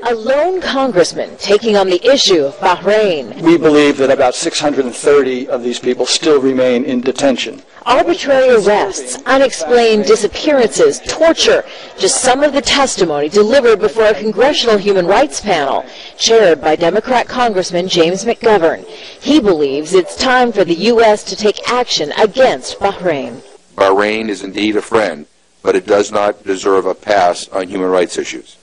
A lone congressman taking on the issue of Bahrain. We believe that about 630 of these people still remain in detention. Arbitrary arrests, unexplained disappearances, torture, just some of the testimony delivered before a congressional human rights panel chaired by Democrat Congressman James McGovern. He believes it's time for the U.S. to take action against Bahrain. Bahrain is indeed a friend, but it does not deserve a pass on human rights issues.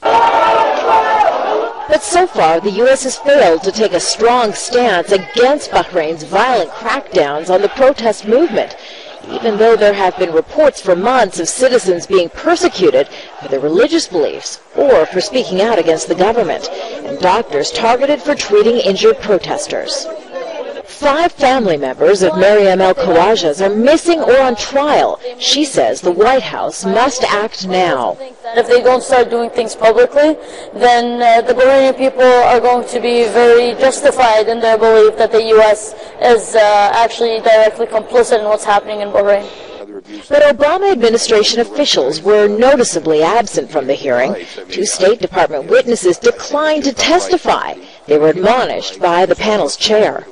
But so far, the U.S. has failed to take a strong stance against Bahrain's violent crackdowns on the protest movement, even though there have been reports for months of citizens being persecuted for their religious beliefs or for speaking out against the government, and doctors targeted for treating injured protesters. 5 family members of Maryam El-Khawajas are missing or on trial. She says the White House must act now. If they don't start doing things publicly, then the Bahraini people are going to be very justified in their belief that the U.S. is actually directly complicit in what's happening in Bahrain. But Obama administration officials were noticeably absent from the hearing. 2 State Department witnesses declined to testify. They were admonished by the panel's chair.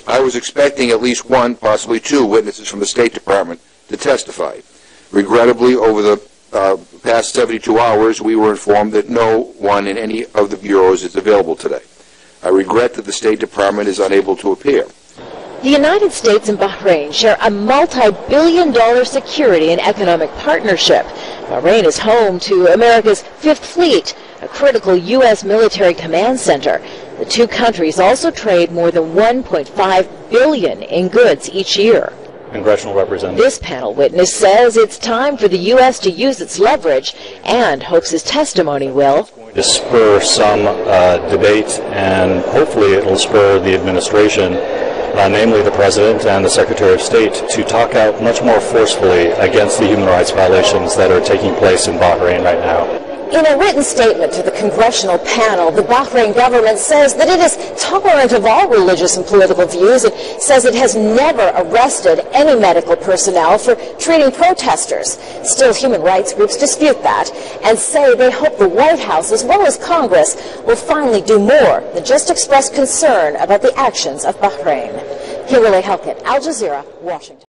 I was expecting at least 1, possibly 2 witnesses from the State Department to testify. Regrettably, over the past 72 hours, we were informed that no one in any of the bureaus is available today. I regret that the State Department is unable to appear. The United States and Bahrain share a multi-billion-dollar security and economic partnership. Bahrain is home to America's 5th Fleet, a critical U.S. military command center. The 2 countries also trade more than $1.5 billion in goods each year. Congressional representative. This panel witness says it's time for the U.S. to use its leverage and hopes his testimony will to spur some debate, and hopefully it will spur the administration, namely the President and the Secretary of State, to talk out much more forcefully against the human rights violations that are taking place in Bahrain right now. In a written statement to the congressional panel, the Bahrain government says that it is tolerant of all religious and political views. It says it has never arrested any medical personnel for treating protesters. Still, human rights groups dispute that and say they hope the White House, as well as Congress, will finally do more than just express concern about the actions of Bahrain. Kimberly Helkett, Al Jazeera, Washington.